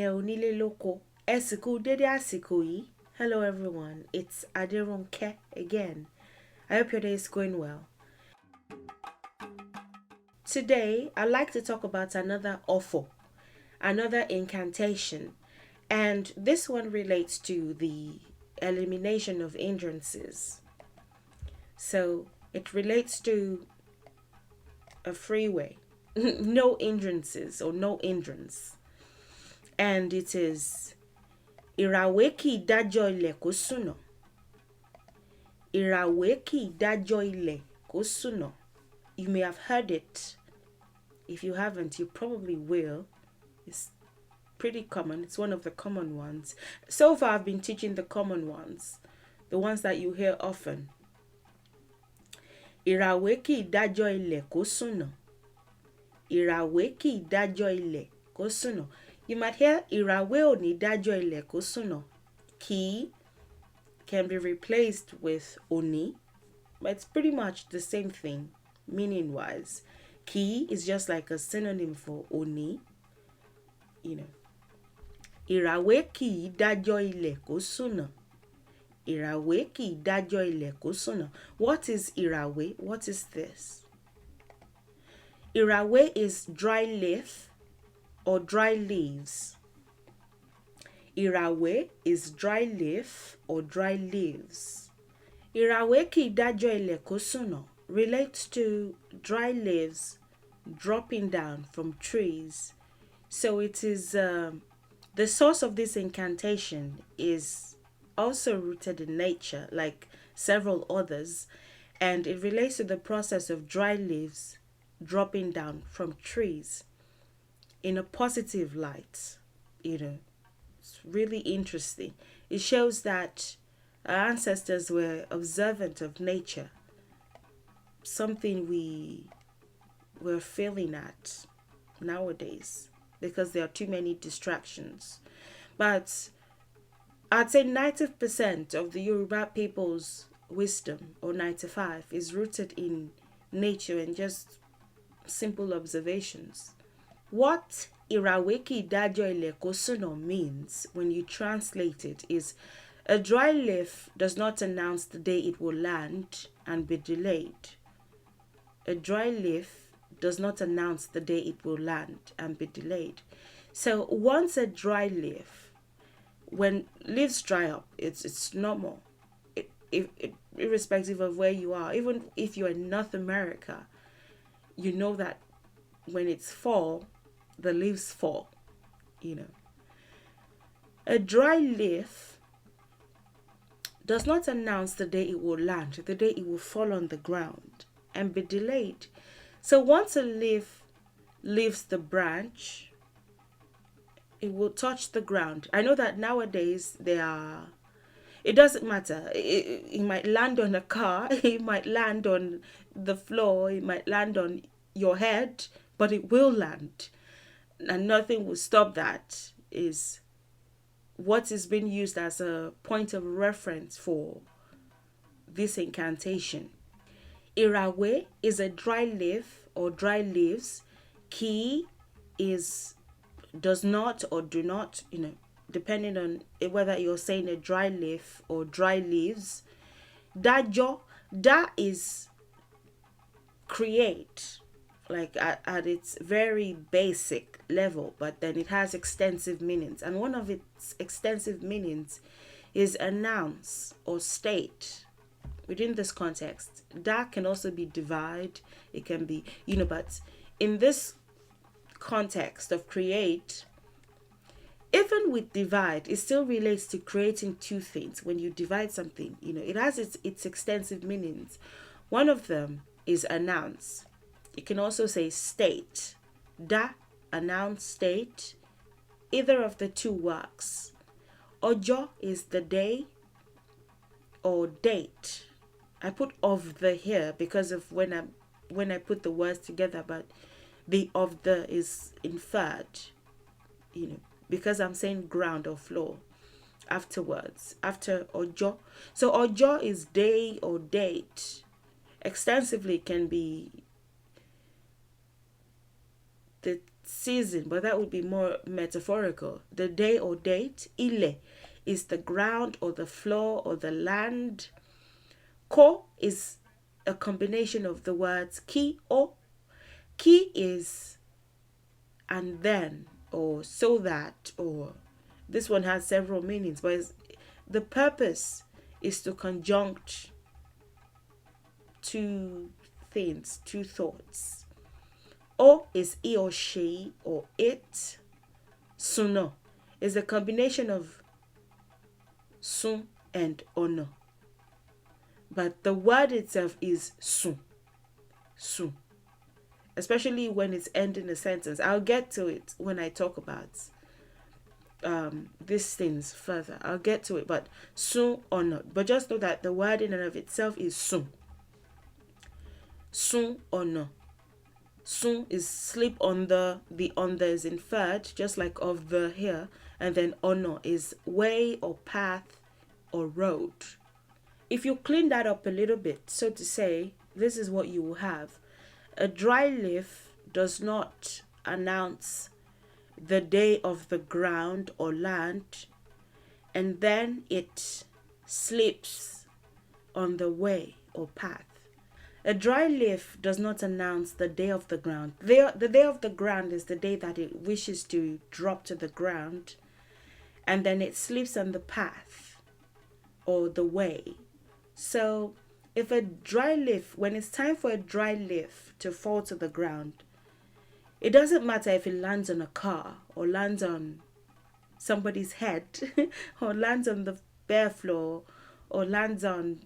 ìyẹn onílé lóko. Ẹ sì kú dédé àsìkò yìí. Hello everyone, it's Aderonke again. I hope your day is going well. Today, I'd like to talk about another offer, another incantation, and this one relates to the elimination of hindrances. So, it relates to a freeway, no hindrances or no hindrance. And it is Ìràwé kìí dájọ ilẹ̀ kó sùnà. Ìràwé kìí dájọ ilẹ̀ kó sùnà. You may have heard it. If you haven't, you probably will. It's pretty common. It's one of the common ones. So far, I've been teaching the common ones, the ones that you hear often. Ìràwé kìí dájọ ilẹ̀ kó sùnà. Ìràwé kìí dájọ ilẹ̀ kó sùnà. You might hear Ìràwé ò ní dájọ ilẹ̀ kó sùnà. Kìí can be replaced with òní, but it's pretty much the same thing, meaning-wise. Kìí is just like a synonym for òní. You know. Ìràwé kìí dájọ ilẹ̀ kó sùnà. Ìràwé kìí dájọ ilẹ̀ kó sùnà. What is Ìràwé? What is this? Ìràwé is dry leaf or dry leaves. Ìràwé is dry leaf or dry leaves. Ìràwé kìí dájọ ilẹ̀ kó sùnà relates to dry leaves dropping down from trees. So it is the source of this incantation is also rooted in nature, like several others, and it relates to the process of dry leaves dropping down from trees in a positive light. You know, it's really interesting. It shows that our ancestors were observant of nature, something we're failing at nowadays because there are too many distractions. But I'd say 90% of the Yoruba people's wisdom, or 95, is rooted in nature and just simple observations. What Ìràwé kìí dájọ ilẹ̀ kó sùnà means, when you translate it, is a dry leaf does not announce the day it will land and be delayed. A dry leaf does not announce the day it will land and be delayed. So once a dry leaf, when leaves dry up, it's normal. Irrespective of where you are, even if you're in North America, you know that when it's fall, the leaves fall, you know. A dry leaf does not announce the day it will land, the day it will fall on the ground and be delayed. So once a leaf leaves the branch, it will touch the ground. I know that nowadays it doesn't matter. It might land on a car, it might land on the floor, it might land on your head, but it will land. And nothing will stop that. Is what is being used as a point of reference for this incantation. Ìràwé is a dry leaf or dry leaves. Kìí is does not or do not, you know, depending on whether you're saying a dry leaf or dry leaves. Dajo, da is create, like at its very basic level, but then it has extensive meanings. And one of its extensive meanings is announce or state. Within this context, da can also be divide. It can be, you know, but in this context of create, even with divide, it still relates to creating two things. When you divide something, you know, it has its extensive meanings. One of them is announce. You can also say state. Da, announce, state. Either of the two works. Ọjọ́ is the day or date. I put of the here because of when I put the words together, but the of the is inferred, you know, because I'm saying ground or floor afterwards, after ọjọ́. So ọjọ́ is day or date. Extensively can be the season, but that would be more metaphorical. The day or date. Ile is the ground or the floor or the land. Ko is a combination of the words ki o. Ki is and then, or so that, or this one has several meanings, but the purpose is to conjunct two things, two thoughts. O is he or she or it. Suno is a combination of sun and ono. But the word itself is sun. Sun. Especially when it's ending a sentence. I'll get to it when I talk about these things further. I'll get to it, but sun or not. But just know that the word in and of itself is sun. Sun or no. Sun is sleep on the on there is inferred, just like of the here, and then ono is way or path or road. If you clean that up a little bit, so to say, this is what you will have. A dry leaf does not announce the day of the ground or land, and then it sleeps on the way or path. A dry leaf does not announce the day of the ground. The day of the ground is the day that it wishes to drop to the ground, and then it sleeps on the path or the way. So if a dry leaf, when it's time for a dry leaf to fall to the ground, it doesn't matter if it lands on a car or lands on somebody's head or lands on the bare floor or lands on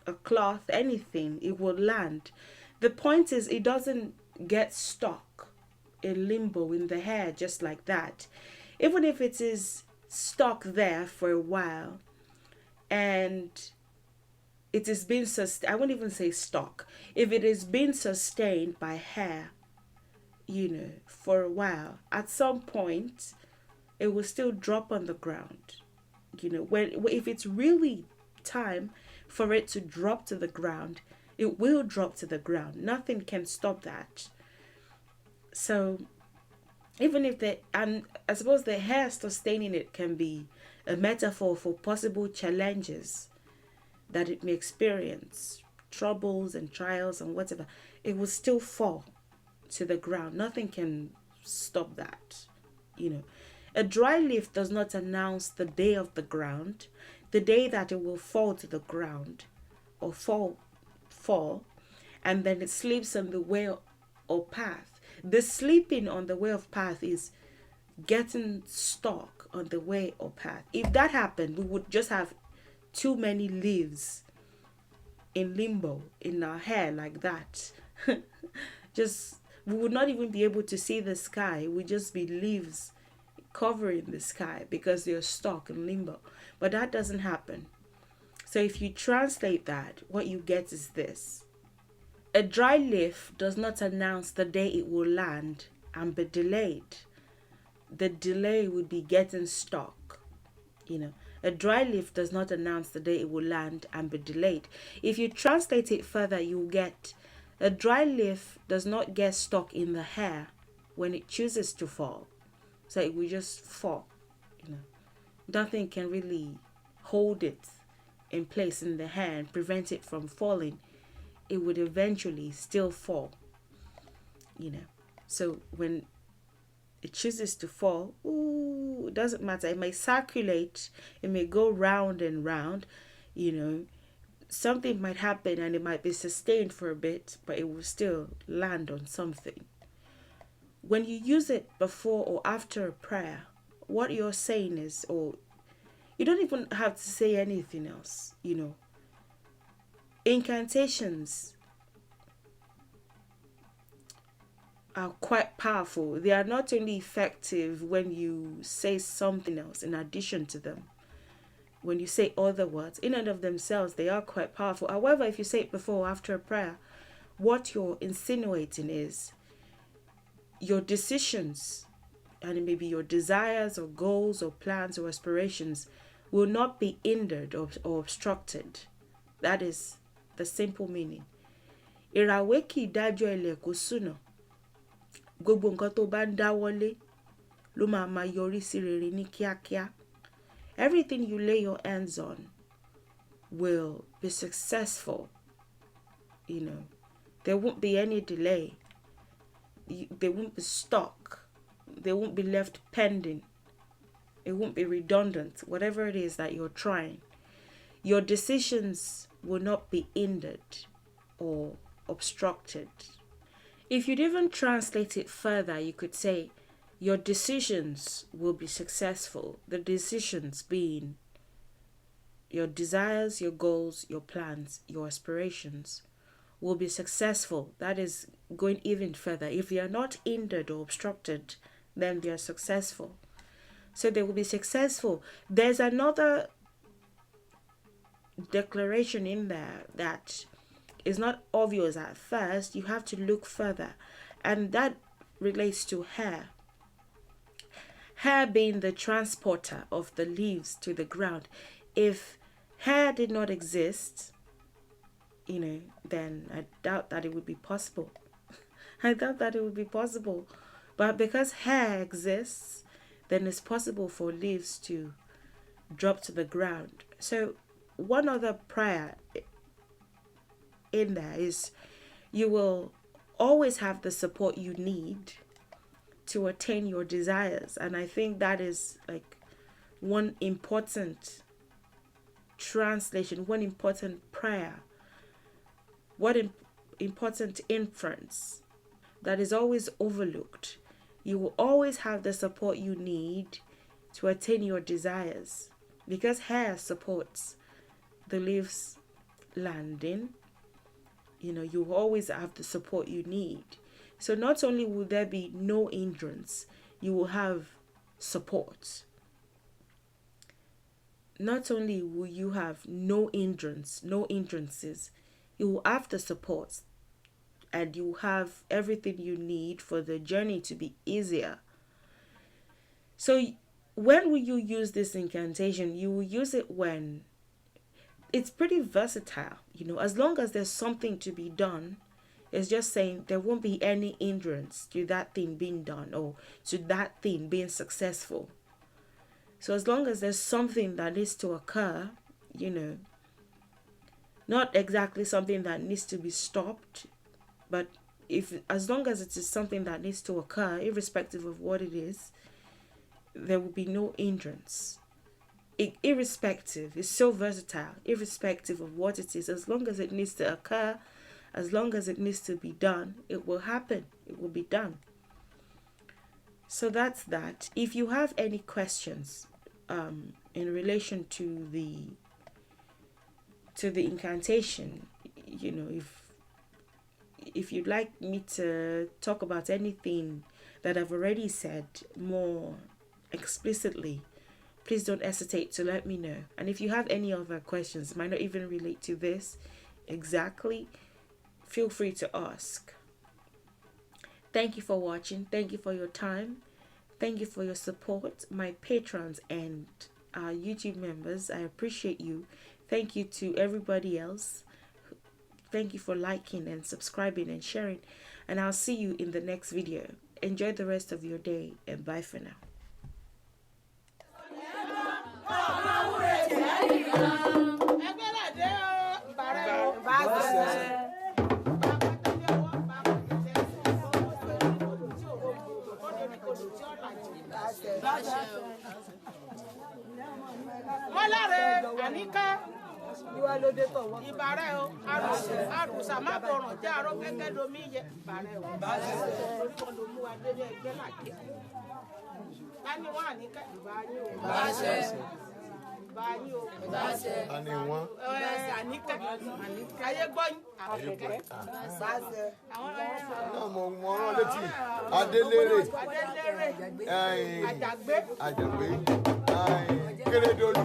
a cloth, anything, it will land. The point is, it doesn't get stuck in limbo in the hair just like that. Even if it is stuck there for a while and it is being sustained, I won't even say stuck, if it is being sustained by hair, for a while, at some point it will still drop on the ground. If it's really time for it to drop to the ground, it will drop to the ground. Nothing can stop that. So even if and I suppose the hair sustaining it can be a metaphor for possible challenges that it may experience, troubles and trials and whatever, it will still fall to the ground. Nothing can stop that. A dry leaf does not announce the day of the ground, the day that it will fall to the ground or fall, and then it sleeps on the way or path. The sleeping on the way of path is getting stuck on the way or path. If that happened, we would just have too many leaves in limbo in our hair like that. We would not even be able to see the sky. It would just be leaves covering the sky because they're stuck in limbo. But that doesn't happen. So if you translate that, what you get is this. A dry leaf does not announce the day it will land and be delayed. The delay would be getting stuck. A dry leaf does not announce the day it will land and be delayed. If you translate it further, you'll get a dry leaf does not get stuck in the hair when it chooses to fall. So it will just fall. Nothing can really hold it in place in the hair and prevent it from falling. It would eventually still fall. So when it chooses to fall, it doesn't matter. It may circulate, it may go round and round, something might happen and it might be sustained for a bit, but it will still land on something. When you use it before or after a prayer, what you're saying is, or you don't even have to say anything else, Incantations are quite powerful. They are not only effective when you say something else in addition to them. When you say other words, in and of themselves, they are quite powerful. However, if you say it before or after a prayer, what you're insinuating is your decisions, and it may be your desires or goals or plans or aspirations, will not be hindered or obstructed. That is the simple meaning. Ìràwé kì í dájọ ilẹ̀ kó ṣúná. gbogbo nǹkan tó bá ń dáwọ́lé ló máa yọrí sí rere ní kíákíá. Everything you lay your hands on will be successful. You know, there won't be any delay. They won't be stuck. They won't be left pending. It won't be redundant. Whatever it is that you're trying, your decisions will not be hindered or obstructed. If you'd even translate it further, you could say your decisions will be successful. The decisions being your desires, your goals, your plans, your aspirations will be successful. That is going even further. If they are not hindered or obstructed, then they are successful. So they will be successful. There's another declaration in there that is not obvious at first. You have to look further, and that relates to hair. Hair being the transporter of the leaves to the ground. If hair did not exist, then I doubt that it would be possible. I doubt that it would be possible. But because hair exists, then it's possible for leaves to drop to the ground. So one other prayer in there is you will always have the support you need to attain your desires. And I think that is like one important translation, one important prayer, important inference that is always overlooked. You will always have the support you need to attain your desires, because hair supports the leaves landing. You will always have the support you need. So not only will there be no hindrance, you will have support. Not only will you have no hindrances, you will have the support, and you will have everything you need for the journey to be easier. So when will you use this incantation? You will use it when it's pretty versatile. As long as there's something to be done, it's just saying there won't be any hindrance to that thing being done or to that thing being successful. So as long as there's something that needs to occur, not exactly something that needs to be stopped, but as long as it is something that needs to occur, irrespective of what it is, there will be no hindrance. Irrespective, it's so versatile, irrespective of what it is, as long as it needs to occur, as long as it needs to be done, it will happen, it will be done. So that's that. If you have any questions in relation to the incantation, if you'd like me to talk about anything that I've already said more explicitly, please don't hesitate to let me know. And if you have any other questions, might not even relate to this exactly, feel free to ask. Thank you for watching. Thank you for your time. Thank you for your support, my patrons and YouTube members. I appreciate you. Thank you to everybody else. Thank you for liking and subscribing and sharing. And I'll see you in the next video. Enjoy the rest of your day, and bye for now. Ìbàrẹ̀ o, àrùsà má bọ̀ràn jẹ́ àrọ́ gẹ́gẹ́ lomi yẹ. Ìbàrẹ̀ o, orí kan ló mú adélé ẹgbẹ́ làjẹ́. Tani wọ́n àníkẹ́ ìbáyé o. Ìbáyé o. Tani wọ́n. Àníkẹ́. Ayé gbọ́yìn. Àníkẹ́. Náà mo rán létí. Adélérè. Àjàgbé. Kérédolú.